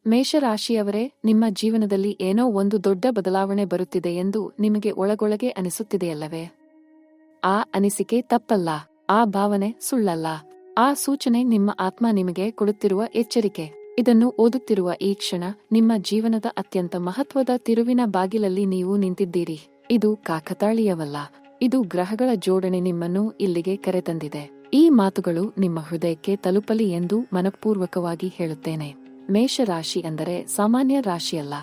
ಮೇಷರಾಶಿಯವರೇ, ನಿಮ್ಮ ಜೀವನದಲ್ಲಿ ಏನೋ ಒಂದು ದೊಡ್ಡ ಬದಲಾವಣೆ ಬರುತ್ತಿದೆ ಎಂದು ನಿಮಗೆ ಒಳಗೊಳಗೆ ಅನಿಸುತ್ತಿದೆಯಲ್ಲವೇ? ಆ ಅನಿಸಿಕೆ ತಪ್ಪಲ್ಲ. ಆ ಭಾವನೆ ಸುಳ್ಳಲ್ಲ. ಆ ಸೂಚನೆ ನಿಮ್ಮ ಆತ್ಮ ನಿಮಗೆ ಕೊಡುತ್ತಿರುವ ಎಚ್ಚರಿಕೆ. ಇದನ್ನು ಓದುತ್ತಿರುವ ಈ ಕ್ಷಣ ನಿಮ್ಮ ಜೀವನದ ಅತ್ಯಂತ ಮಹತ್ವದ ತಿರುವಿನ ಬಾಗಿಲಲ್ಲಿ ನೀವು ನಿಂತಿದ್ದೀರಿ. ಇದು ಕಾಕತಾಳೀಯವಲ್ಲ. ಇದು ಗ್ರಹಗಳ ಜೋಡಣೆ ನಿಮ್ಮನ್ನು ಇಲ್ಲಿಗೆ ಕರೆತಂದಿದೆ. ಈ ಮಾತುಗಳು ನಿಮ್ಮ ಹೃದಯಕ್ಕೆ ತಲುಪಲಿ ಎಂದು ಮನಪೂರ್ವಕವಾಗಿ ಹೇಳುತ್ತೇನೆ. ಮೇಷರಾಶಿ ಅಂದರೆ ಸಾಮಾನ್ಯ ರಾಶಿಯಲ್ಲ.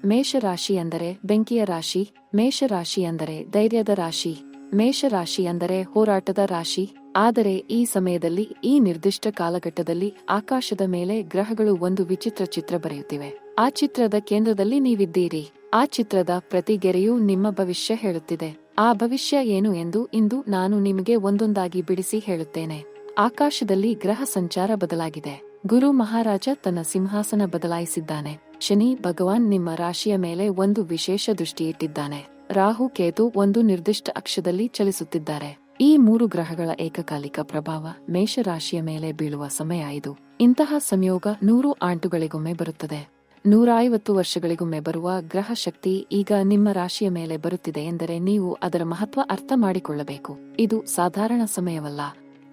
ಮೇಷರಾಶಿ ಅಂದರೆ ಬೆಂಕಿಯ ರಾಶಿ. ಮೇಷರಾಶಿ ಅಂದರೆ ಧೈರ್ಯದ ರಾಶಿ. ಮೇಷರಾಶಿ ಅಂದರೆ ಹೋರಾಟದ ರಾಶಿ. ಆದರೆ ಈ ಸಮಯದಲ್ಲಿ, ಈ ನಿರ್ದಿಷ್ಟ ಕಾಲಘಟ್ಟದಲ್ಲಿ ಆಕಾಶದ ಮೇಲೆ ಗ್ರಹಗಳು ಒಂದು ವಿಚಿತ್ರ ಚಿತ್ರ ಬರೆಯುತ್ತಿವೆ. ಆ ಚಿತ್ರದ ಕೇಂದ್ರದಲ್ಲಿ ನೀವಿದ್ದೀರಿ. ಆ ಚಿತ್ರದ ಪ್ರತಿ ಗೆರೆಯೂ ನಿಮ್ಮ ಭವಿಷ್ಯ ಹೇಳುತ್ತಿದೆ. ಆ ಭವಿಷ್ಯ ಏನು ಎಂದು ಇಂದು ನಾನು ನಿಮಗೆ ಒಂದೊಂದಾಗಿ ಬಿಡಿಸಿ ಹೇಳುತ್ತೇನೆ. ಆಕಾಶದಲ್ಲಿ ಗ್ರಹ ಸಂಚಾರ ಬದಲಾಗಿದೆ. ಗುರು ಮಹಾರಾಜ ತನ್ನ ಸಿಂಹಾಸನ ಬದಲಾಯಿಸಿದ್ದಾನೆ. ಶನಿ ಭಗವಾನ್ ನಿಮ್ಮ ರಾಶಿಯ ಮೇಲೆ ಒಂದು ವಿಶೇಷ ದೃಷ್ಟಿಯಿಟ್ಟಿದ್ದಾನೆ. ರಾಹು ಕೇತು ಒಂದು ನಿರ್ದಿಷ್ಟ ಅಕ್ಷದಲ್ಲಿ ಚಲಿಸುತ್ತಿದ್ದಾರೆ. ಈ 3 ಗ್ರಹಗಳ ಏಕಕಾಲಿಕ ಪ್ರಭಾವ ಮೇಷರಾಶಿಯ ಮೇಲೆ ಬೀಳುವ ಸಮಯ ಇದು. ಇಂತಹ ಸಂಯೋಗ 100 ಆಂಟುಗಳಿಗೊಮ್ಮೆ ಬರುತ್ತದೆ. 150 ವರ್ಷಗಳಿಗೊಮ್ಮೆ ಬರುವ ಗ್ರಹ ಶಕ್ತಿ ಈಗ ನಿಮ್ಮ ರಾಶಿಯ ಮೇಲೆ ಬರುತ್ತಿದೆ ಎಂದರೆ ನೀವು ಅದರ ಮಹತ್ವ ಅರ್ಥ ಮಾಡಿಕೊಳ್ಳಬೇಕು. ಇದು ಸಾಧಾರಣ ಸಮಯವಲ್ಲ.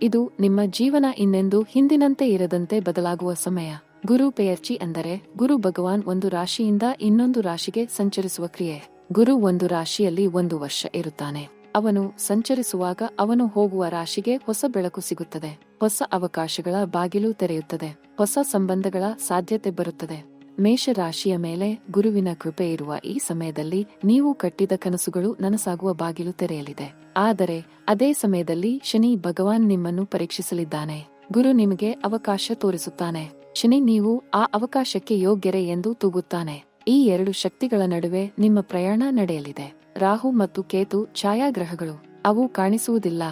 ಇದು ನಿಮ್ಮ ಜೀವನ ಇನ್ನೆಂದೂ ಹಿಂದಿನಂತೆ ಇರದಂತೆ ಬದಲಾಗುವ ಸಮಯ. ಗುರು ಪೆಯರ್ಚಿ ಅಂದರೆ ಗುರು ಭಗವಾನ್ ಒಂದು ರಾಶಿಯಿಂದ ಇನ್ನೊಂದು ರಾಶಿಗೆ ಸಂಚರಿಸುವ ಕ್ರಿಯೆ. ಗುರು ಒಂದು ರಾಶಿಯಲ್ಲಿ 1 ವರ್ಷ ಇರುತ್ತಾನೆ. ಅವನು ಸಂಚರಿಸುವಾಗ ಅವನು ಹೋಗುವ ರಾಶಿಗೆ ಹೊಸ ಬೆಳಕು ಸಿಗುತ್ತದೆ. ಹೊಸ ಅವಕಾಶಗಳ ಬಾಗಿಲು ತೆರೆಯುತ್ತದೆ. ಹೊಸ ಸಂಬಂಧಗಳ ಸಾಧ್ಯತೆ ಬರುತ್ತದೆ. ಮೇಷರಾಶಿಯ ಮೇಲೆ ಗುರುವಿನ ಕೃಪೆ ಇರುವ ಈ ಸಮಯದಲ್ಲಿ ನೀವು ಕಟ್ಟಿದ ಕನಸುಗಳು ನನಸಾಗುವ ಬಾಗಿಲು ತೆರೆಯಲಿದೆ. ಆದರೆ ಅದೇ ಸಮಯದಲ್ಲಿ ಶನಿ ಭಗವಾನ್ ನಿಮ್ಮನ್ನು ಪರೀಕ್ಷಿಸಲಿದ್ದಾನೆ. ಗುರು ನಿಮಗೆ ಅವಕಾಶ ತೋರಿಸುತ್ತಾನೆ. ಶನಿ ನೀವು ಆ ಅವಕಾಶಕ್ಕೆ ಯೋಗ್ಯರೇ ಎಂದು ತೂಗುತ್ತಾನೆ. ಈ 2 ಶಕ್ತಿಗಳ ನಡುವೆ ನಿಮ್ಮ ಪ್ರಯಾಣ ನಡೆಯಲಿದೆ. ರಾಹು ಮತ್ತು ಕೇತು ಛಾಯಾಗ್ರಹಗಳು. ಅವು ಕಾಣಿಸುವುದಿಲ್ಲ,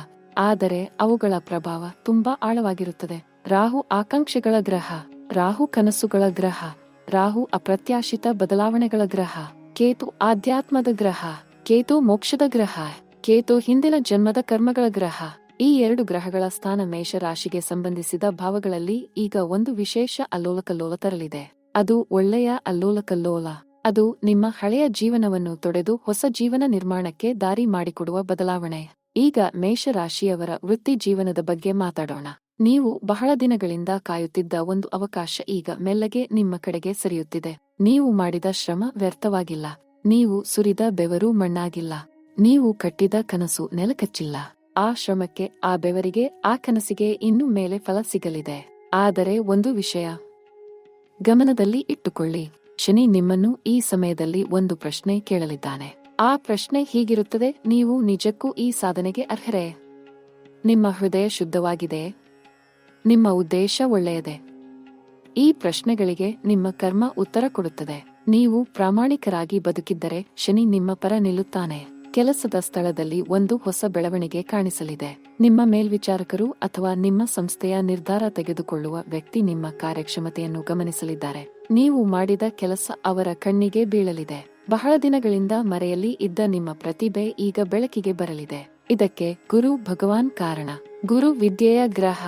ಆದರೆ ಅವುಗಳ ಪ್ರಭಾವ ತುಂಬಾ ಆಳವಾಗಿರುತ್ತದೆ. ರಾಹು ಆಕಾಂಕ್ಷೆಗಳ ಗ್ರಹ. ರಾಹು ಕನಸುಗಳ ಗ್ರಹ. ರಾಹು ಅಪ್ರತ್ಯಾಶಿತ ಬದಲಾವಣೆಗಳ ಗ್ರಹ. ಕೇತು ಆಧ್ಯಾತ್ಮದ ಗ್ರಹ. ಕೇತು ಮೋಕ್ಷದ ಗ್ರಹ. ಕೇತು ಹಿಂದಿನ ಜನ್ಮದ ಕರ್ಮಗಳ ಗ್ರಹ. ಈ 2 ಗ್ರಹಗಳ ಸ್ಥಾನ ಮೇಷರಾಶಿಗೆ ಸಂಬಂಧಿಸಿದ ಭಾವಗಳಲ್ಲಿ ಈಗ ಒಂದು ವಿಶೇಷ ಅಲ್ಲೋಲಕಲ್ಲೋಲ ತರಲಿದೆ. ಅದು ಒಳ್ಳೆಯ ಅಲ್ಲೋಲಕಲ್ಲೋಲ. ಅದು ನಿಮ್ಮ ಹಳೆಯ ಜೀವನವನ್ನು ತೊಡೆದು ಹೊಸ ಜೀವನ ನಿರ್ಮಾಣಕ್ಕೆ ದಾರಿ ಮಾಡಿಕೊಡುವ ಬದಲಾವಣೆ. ಈಗ ಮೇಷರಾಶಿಯವರ ವೃತ್ತಿ ಜೀವನದ ಬಗ್ಗೆ ಮಾತಾಡೋಣ. ನೀವು ಬಹಳ ದಿನಗಳಿಂದ ಕಾಯುತ್ತಿದ್ದ ಒಂದು ಅವಕಾಶ ಈಗ ಮೆಲ್ಲಗೆ ನಿಮ್ಮ ಕಡೆಗೆ ಸರಿಯುತ್ತಿದೆ. ನೀವು ಮಾಡಿದ ಶ್ರಮ ವ್ಯರ್ಥವಾಗಿಲ್ಲ. ನೀವು ಸುರಿದ ಬೆವರು ಮಣ್ಣಾಗಿಲ್ಲ. ನೀವು ಕಟ್ಟಿದ ಕನಸು ನೆಲಕಚ್ಚಿಲ್ಲ. ಆ ಶ್ರಮಕ್ಕೆ, ಆ ಬೆವರಿಗೆ, ಆ ಕನಸಿಗೆ ಇನ್ನು ಮೇಲೆ ಫಲ ಸಿಗಲಿದೆ. ಆದರೆ ಒಂದು ವಿಷಯ ಗಮನದಲ್ಲಿ ಇಟ್ಟುಕೊಳ್ಳಿ. ಶನಿ ನಿಮ್ಮನ್ನು ಈ ಸಮಯದಲ್ಲಿ ಒಂದು ಪ್ರಶ್ನೆ ಕೇಳಲಿದ್ದಾನೆ. ಆ ಪ್ರಶ್ನೆ ಹೀಗಿರುತ್ತದೆ: ನೀವು ನಿಜಕ್ಕೂ ಈ ಸಾಧನೆಗೆ ಅರ್ಹರೇ? ನಿಮ್ಮ ಹೃದಯ ಶುದ್ಧವಾಗಿದೆ? ನಿಮ್ಮ ಉದ್ದೇಶ ಒಳ್ಳೆಯದೇ? ಈ ಪ್ರಶ್ನೆಗಳಿಗೆ ನಿಮ್ಮ ಕರ್ಮ ಉತ್ತರ ಕೊಡುತ್ತದೆ. ನೀವು ಪ್ರಾಮಾಣಿಕರಾಗಿ ಬದುಕಿದ್ದರೆ ಶನಿ ನಿಮ್ಮ ಪರ ನಿಲ್ಲುತ್ತಾನೆ. ಕೆಲಸದ ಸ್ಥಳದಲ್ಲಿ ಒಂದು ಹೊಸ ಬೆಳವಣಿಗೆ ಕಾಣಿಸಲಿದೆ. ನಿಮ್ಮ ಮೇಲ್ವಿಚಾರಕರು ಅಥವಾ ನಿಮ್ಮ ಸಂಸ್ಥೆಯ ನಿರ್ಧಾರ ತೆಗೆದುಕೊಳ್ಳುವ ವ್ಯಕ್ತಿ ನಿಮ್ಮ ಕಾರ್ಯಕ್ಷಮತೆಯನ್ನು ಗಮನಿಸಲಿದ್ದಾರೆ. ನೀವು ಮಾಡಿದ ಕೆಲಸ ಅವರ ಕಣ್ಣಿಗೆ ಬೀಳಲಿದೆ. ಬಹಳ ದಿನಗಳಿಂದ ಮರೆಯಲ್ಲಿ ಇದ್ದ ನಿಮ್ಮ ಪ್ರತಿಭೆ ಈಗ ಬೆಳಕಿಗೆ ಬರಲಿದೆ. ಇದಕ್ಕೆ ಗುರು ಭಗವಾನ್ ಕಾರಣ. ಗುರು ವಿದ್ಯೆಯ ಗ್ರಹ.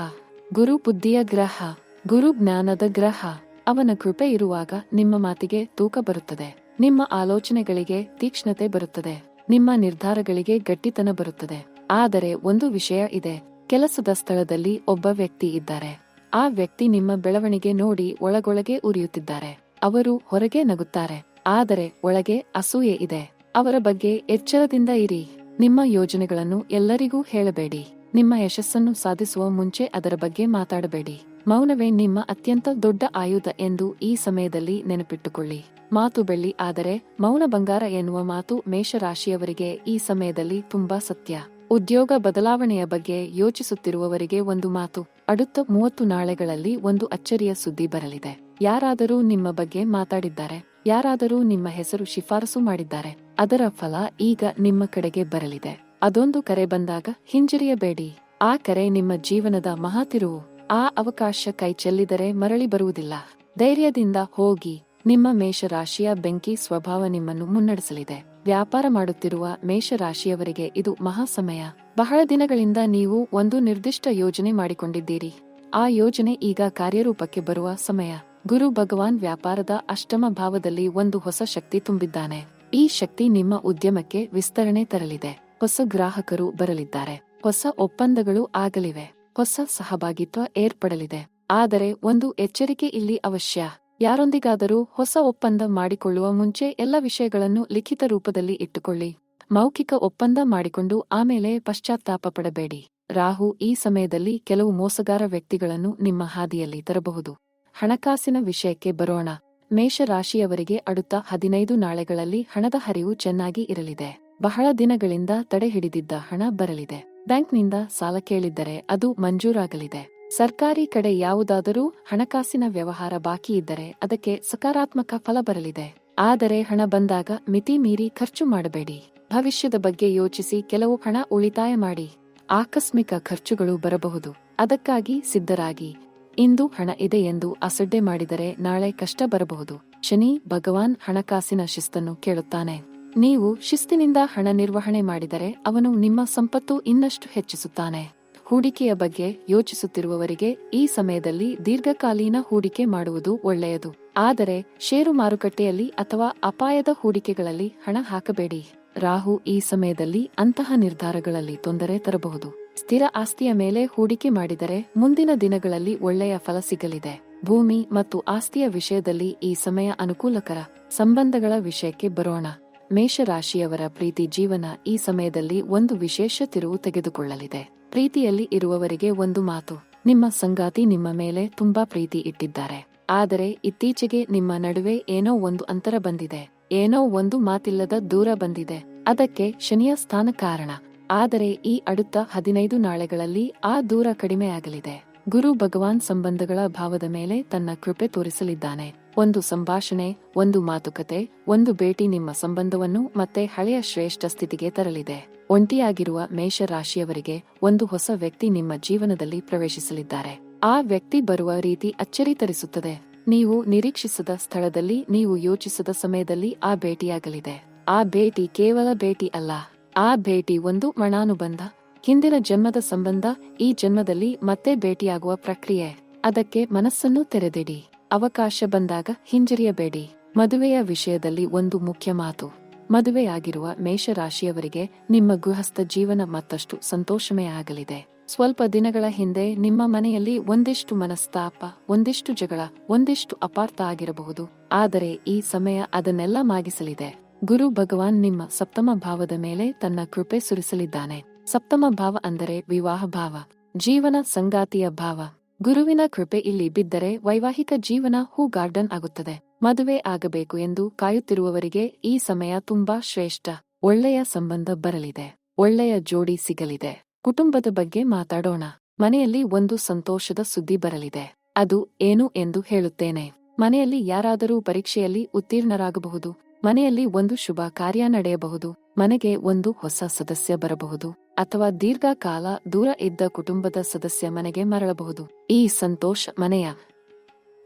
ಗುರು ಬುದ್ಧಿಯ ಗ್ರಹ. ಗುರು ಜ್ಞಾನದ ಗ್ರಹ. ಅವನ ಕೃಪೆ ಇರುವಾಗ ನಿಮ್ಮ ಮಾತಿಗೆ ತೂಕ ಬರುತ್ತದೆ. ನಿಮ್ಮ ಆಲೋಚನೆಗಳಿಗೆ ತೀಕ್ಷ್ಣತೆ ಬರುತ್ತದೆ. ನಿಮ್ಮ ನಿರ್ಧಾರಗಳಿಗೆ ಗಟ್ಟಿತನ ಬರುತ್ತದೆ. ಆದರೆ ಒಂದು ವಿಷಯ ಇದೆ: ಕೆಲಸದ ಸ್ಥಳದಲ್ಲಿ ಒಬ್ಬ ವ್ಯಕ್ತಿ ಇದ್ದಾರೆ. ಆ ವ್ಯಕ್ತಿ ನಿಮ್ಮ ಬೆಳವಣಿಗೆ ನೋಡಿ ಒಳಗೊಳಗೆ ಉರಿಯುತ್ತಿದ್ದಾರೆ. ಅವರು ಹೊರಗೆ ನಗುತ್ತಾರೆ, ಆದರೆ ಒಳಗೆ ಅಸೂಯೆ ಇದೆ. ಅವರ ಬಗ್ಗೆ ಎಚ್ಚರದಿಂದ ಇರಿ. ನಿಮ್ಮ ಯೋಜನೆಗಳನ್ನು ಎಲ್ಲರಿಗೂ ಹೇಳಬೇಡಿ. ನಿಮ್ಮ ಯಶಸ್ಸನ್ನು ಸಾಧಿಸುವ ಮುಂಚೆ ಅದರ ಬಗ್ಗೆ ಮಾತಾಡಬೇಡಿ. ಮೌನವೇ ನಿಮ್ಮ ಅತ್ಯಂತ ದೊಡ್ಡ ಆಯುಧ ಎಂದು ಈ ಸಮಯದಲ್ಲಿ ನೆನಪಿಟ್ಟುಕೊಳ್ಳಿ. ಮಾತು ಬೆಳ್ಳಿ, ಆದರೆ ಮೌನ ಬಂಗಾರ ಎನ್ನುವ ಮಾತು ಮೇಷರಾಶಿಯವರಿಗೆ ಈ ಸಮಯದಲ್ಲಿ ತುಂಬಾ ಸತ್ಯ. ಉದ್ಯೋಗ ಬದಲಾವಣೆಯ ಬಗ್ಗೆ ಯೋಚಿಸುತ್ತಿರುವವರಿಗೆ ಒಂದು ಮಾತು: அடுத்த 30 ನಾಳೆಗಳಲ್ಲಿ ಒಂದು ಅಚ್ಚರಿಯ ಸುದ್ದಿ ಬರಲಿದೆ. ಯಾರಾದರೂ ನಿಮ್ಮ ಬಗ್ಗೆ ಮಾತಾಡಿದ್ದಾರೆ. ಯಾರಾದರೂ ನಿಮ್ಮ ಹೆಸರು ಶಿಫಾರಸು ಮಾಡಿದ್ದಾರೆ. ಅದರ ಫಲ ಈಗ ನಿಮ್ಮ ಕಡೆಗೆ ಬರಲಿದೆ. ಅದೊಂದು ಕರೆ ಬಂದಾಗ ಹಿಂಜರಿಯಬೇಡಿ. ಆ ಕರೆ ನಿಮ್ಮ ಜೀವನದ ಮಹಾತಿರುವು. ಆ ಅವಕಾಶ ಕೈ ಚೆಲ್ಲಿದರೆ ಮರಳಿ ಬರುವುದಿಲ್ಲ. ಧೈರ್ಯದಿಂದ ಹೋಗಿ. ನಿಮ್ಮ ಮೇಷರಾಶಿಯ ಬೆಂಕಿ ಸ್ವಭಾವ ನಿಮ್ಮನ್ನು ಮುನ್ನಡೆಸಲಿದೆ. ವ್ಯಾಪಾರ ಮಾಡುತ್ತಿರುವ ಮೇಷರಾಶಿಯವರಿಗೆ ಇದು ಮಹಾ ಸಮಯ. ಬಹಳ ದಿನಗಳಿಂದ ನೀವು ಒಂದು ನಿರ್ದಿಷ್ಟ ಯೋಜನೆ ಮಾಡಿಕೊಂಡಿದ್ದೀರಿ. ಆ ಯೋಜನೆ ಈಗ ಕಾರ್ಯರೂಪಕ್ಕೆ ಬರುವ ಸಮಯ. ಗುರು ಭಗವಾನ್ ವ್ಯಾಪಾರದ ಅಷ್ಟಮ ಭಾವದಲ್ಲಿ ಒಂದು ಹೊಸ ಶಕ್ತಿ ತುಂಬಿದ್ದಾನೆ. ಈ ಶಕ್ತಿ ನಿಮ್ಮ ಉದ್ಯಮಕ್ಕೆ ವಿಸ್ತರಣೆ ತರಲಿದೆ. ಹೊಸ ಗ್ರಾಹಕರು ಬರಲಿದ್ದಾರೆ. ಹೊಸ ಒಪ್ಪಂದಗಳು ಆಗಲಿವೆ. ಹೊಸ ಸಹಭಾಗಿತ್ವ ಏರ್ಪಡಲಿದೆ. ಆದರೆ ಒಂದು ಎಚ್ಚರಿಕೆ ಇಲ್ಲಿ ಅವಶ್ಯ. ಯಾರೊಂದಿಗಾದರೂ ಹೊಸ ಒಪ್ಪಂದ ಮಾಡಿಕೊಳ್ಳುವ ಮುಂಚೆ ಎಲ್ಲ ವಿಷಯಗಳನ್ನು ಲಿಖಿತ ರೂಪದಲ್ಲಿ ಇಟ್ಟುಕೊಳ್ಳಿ. ಮೌಖಿಕ ಒಪ್ಪಂದ ಮಾಡಿಕೊಂಡು ಆಮೇಲೆ ಪಶ್ಚಾತ್ತಾಪ ಪಡಬೇಡಿ. ರಾಹು ಈ ಸಮಯದಲ್ಲಿ ಕೆಲವು ಮೋಸಗಾರ ವ್ಯಕ್ತಿಗಳನ್ನು ನಿಮ್ಮ ಹಾದಿಯಲ್ಲಿ ತರಬಹುದು. ಹಣಕಾಸಿನ ವಿಷಯಕ್ಕೆ ಬರೋಣ. ಮೇಷರಾಶಿಯವರಿಗೆ அடுத்த 15 ನಾಳೆಗಳಲ್ಲಿ ಹಣದ ಹರಿವು ಚೆನ್ನಾಗಿ ಇರಲಿದೆ. ಬಹಳ ದಿನಗಳಿಂದ ತಡೆ ಹಿಡಿದಿದ್ದ ಹಣ ಬರಲಿದೆ. ಬ್ಯಾಂಕ್ನಿಂದ ಸಾಲ ಕೇಳಿದ್ದರೆ ಅದು ಮಂಜೂರಾಗಲಿದೆ. ಸರ್ಕಾರಿ ಕಡೆ ಯಾವುದಾದರೂ ಹಣಕಾಸಿನ ವ್ಯವಹಾರ ಬಾಕಿ ಇದ್ದರೆ ಅದಕ್ಕೆ ಸಕಾರಾತ್ಮಕ ಫಲ ಬರಲಿದೆ. ಆದರೆ ಹಣ ಬಂದಾಗ ಮಿತಿ ಮೀರಿ ಖರ್ಚು ಮಾಡಬೇಡಿ. ಭವಿಷ್ಯದ ಬಗ್ಗೆ ಯೋಚಿಸಿ ಕೆಲವು ಹಣ ಉಳಿತಾಯ ಮಾಡಿ. ಆಕಸ್ಮಿಕ ಖರ್ಚುಗಳು ಬರಬಹುದು. ಅದಕ್ಕಾಗಿ ಸಿದ್ಧರಾಗಿ. ಇಂದು ಹಣ ಇದೆ ಎಂದು ಅಸಡ್ಡೆ ಮಾಡಿದರೆ ನಾಳೆ ಕಷ್ಟ ಬರಬಹುದು. ಶನಿ ಭಗವಾನ್ ಹಣಕಾಸಿನ ಶಿಸ್ತನ್ನು ಕೇಳುತ್ತಾನೆ. ನೀವು ಶಿಸ್ತಿನಿಂದ ಹಣ ನಿರ್ವಹಣೆ ಮಾಡಿದರೆ ಅವನು ನಿಮ್ಮ ಸಂಪತ್ತು ಇನ್ನಷ್ಟು ಹೆಚ್ಚಿಸುತ್ತಾನೆ. ಹೂಡಿಕೆಯ ಬಗ್ಗೆ ಯೋಚಿಸುತ್ತಿರುವವರಿಗೆ ಈ ಸಮಯದಲ್ಲಿ ದೀರ್ಘಕಾಲೀನ ಹೂಡಿಕೆ ಮಾಡುವುದು ಒಳ್ಳೆಯದು. ಆದರೆ ಷೇರು ಮಾರುಕಟ್ಟೆಯಲ್ಲಿ ಅಥವಾ ಅಪಾಯದ ಹೂಡಿಕೆಗಳಲ್ಲಿ ಹಣ ಹಾಕಬೇಡಿ. ರಾಹು ಈ ಸಮಯದಲ್ಲಿ ಅಂತಹ ನಿರ್ಧಾರಗಳಲ್ಲಿ ತೊಂದರೆ ತರಬಹುದು. ಸ್ಥಿರ ಆಸ್ತಿಯ ಮೇಲೆ ಹೂಡಿಕೆ ಮಾಡಿದರೆ ಮುಂದಿನ ದಿನಗಳಲ್ಲಿ ಒಳ್ಳೆಯ ಫಲ ಸಿಗಲಿದೆ. ಭೂಮಿ ಮತ್ತು ಆಸ್ತಿಯ ವಿಷಯದಲ್ಲಿ ಈ ಸಮಯ ಅನುಕೂಲಕರ. ಸಂಬಂಧಗಳ ವಿಷಯಕ್ಕೆ ಬರೋಣ. ಮೇಷರಾಶಿಯವರ ಪ್ರೀತಿ ಜೀವನ ಈ ಸಮಯದಲ್ಲಿ ಒಂದು ವಿಶೇಷ ತಿರುವು ತೆಗೆದುಕೊಳ್ಳಲಿದೆ. ಪ್ರೀತಿಯಲ್ಲಿ ಇರುವವರಿಗೆ ಒಂದು ಮಾತು. ನಿಮ್ಮ ಸಂಗಾತಿ ನಿಮ್ಮ ಮೇಲೆ ತುಂಬಾ ಪ್ರೀತಿ ಇಟ್ಟಿದ್ದಾರೆ. ಆದರೆ ಇತ್ತೀಚೆಗೆ ನಿಮ್ಮ ನಡುವೆ ಏನೋ ಒಂದು ಅಂತರ ಬಂದಿದೆ. ಏನೋ ಒಂದು ಮಾತಿಲ್ಲದ ದೂರ ಬಂದಿದೆ. ಅದಕ್ಕೆ ಶನಿಯ ಸ್ಥಾನ ಕಾರಣ. ಆದರೆ ಈ அடுத்த 15 ನಾಳೆಗಳಲ್ಲಿ ಆ ದೂರ ಕಡಿಮೆಯಾಗಲಿದೆ. ಗುರು ಭಗವಾನ್ ಸಂಬಂಧಗಳ ಭಾವದ ಮೇಲೆ ತನ್ನ ಕೃಪೆ ತೋರಿಸಲಿದ್ದಾನೆ. ಒಂದು ಸಂಭಾಷಣೆ, ಒಂದು ಮಾತುಕತೆ, ಒಂದು ಭೇಟಿ ನಿಮ್ಮ ಸಂಬಂಧವನ್ನು ಮತ್ತೆ ಹಳೆಯ ಶ್ರೇಷ್ಠ ಸ್ಥಿತಿಗೆ ತರಲಿದೆ. ಒಂಟಿಯಾಗಿರುವ ಮೇಷರಾಶಿಯವರಿಗೆ ಒಂದು ಹೊಸ ವ್ಯಕ್ತಿ ನಿಮ್ಮ ಜೀವನದಲ್ಲಿ ಪ್ರವೇಶಿಸಲಿದ್ದಾರೆ. ಆ ವ್ಯಕ್ತಿ ಬರುವ ರೀತಿ ಅಚ್ಚರಿ ತರಿಸುತ್ತದೆ. ನೀವು ನಿರೀಕ್ಷಿಸದ ಸ್ಥಳದಲ್ಲಿ, ನೀವು ಯೋಚಿಸದ ಸಮಯದಲ್ಲಿ ಆ ಭೇಟಿಯಾಗಲಿದೆ. ಆ ಭೇಟಿ ಕೇವಲ ಭೇಟಿ ಅಲ್ಲ. ಆ ಭೇಟಿ ಒಂದು ಮರಣಾನುಬಂಧ. ಹಿಂದಿನ ಜನ್ಮದ ಸಂಬಂಧ ಈ ಜನ್ಮದಲ್ಲಿ ಮತ್ತೆ ಭೇಟಿಯಾಗುವ ಪ್ರಕ್ರಿಯೆ. ಅದಕ್ಕೆ ಮನಸ್ಸನ್ನು ತೆರೆದಿಡಿ. ಅವಕಾಶ ಬಂದಾಗ ಹಿಂಜರಿಯಬೇಡಿ. ಮದುವೆಯ ವಿಷಯದಲ್ಲಿ ಒಂದು ಮುಖ್ಯ ಮಾತು. ಮದುವೆಯಾಗಿರುವ ಮೇಷರಾಶಿಯವರಿಗೆ ನಿಮ್ಮ ಗೃಹಸ್ಥ ಜೀವನ ಮತ್ತಷ್ಟು ಸಂತೋಷಮಯ ಆಗಲಿದೆ. ಸ್ವಲ್ಪ ದಿನಗಳ ಹಿಂದೆ ನಿಮ್ಮ ಮನೆಯಲ್ಲಿ ಒಂದಿಷ್ಟು ಮನಸ್ತಾಪ, ಒಂದಿಷ್ಟು ಜಗಳ, ಒಂದಿಷ್ಟು ಅಪಾರ್ಥ ಆಗಿರಬಹುದು. ಆದರೆ ಈ ಸಮಯ ಅದನ್ನೆಲ್ಲ ಮಾಗಿಸಲಿದೆ. ಗುರು ಭಗವಾನ್ ನಿಮ್ಮ ಸಪ್ತಮ ಭಾವದ ಮೇಲೆ ತನ್ನ ಕೃಪೆ ಸುರಿಸಲಿದ್ದಾನೆ. ಸಪ್ತಮ ಭಾವ ಅಂದರೆ ವಿವಾಹ ಭಾವ, ಜೀವನ ಸಂಗಾತಿಯ ಭಾವ. ಗುರುವಿನ ಕೃಪೆ ಇಲ್ಲಿ ಬಿದ್ದರೆ ವೈವಾಹಿಕ ಜೀವನ ಹೂ ಗಾರ್ಡನ್ ಆಗುತ್ತದೆ. ಮದುವೆ ಆಗಬೇಕು ಎಂದು ಕಾಯುತ್ತಿರುವವರಿಗೆ ಈ ಸಮಯ ತುಂಬಾ ಶ್ರೇಷ್ಠ. ಒಳ್ಳೆಯ ಸಂಬಂಧ ಬರಲಿದೆ. ಒಳ್ಳೆಯ ಜೋಡಿ ಸಿಗಲಿದೆ. ಕುಟುಂಬದ ಬಗ್ಗೆ ಮಾತಾಡೋಣ. ಮನೆಯಲ್ಲಿ ಒಂದು ಸಂತೋಷದ ಸುದ್ದಿ ಬರಲಿದೆ. ಅದು ಏನು ಎಂದು ಹೇಳುತ್ತೇನೆ. ಮನೆಯಲ್ಲಿ ಯಾರಾದರೂ ಪರೀಕ್ಷೆಯಲ್ಲಿ ಉತ್ತೀರ್ಣರಾಗಬಹುದು. ಮನೆಯಲ್ಲಿ ಒಂದು ಶುಭ ಕಾರ್ಯ ನಡೆಯಬಹುದು. ಮನೆಗೆ ಒಂದು ಹೊಸ ಸದಸ್ಯ ಬರಬಹುದು. ಅಥವಾ ದೀರ್ಘಕಾಲ ದೂರ ಇದ್ದ ಕುಟುಂಬದ ಸದಸ್ಯ ಮನೆಗೆ ಮರಳಬಹುದು. ಈ ಸಂತೋಷ ಮನೆಯ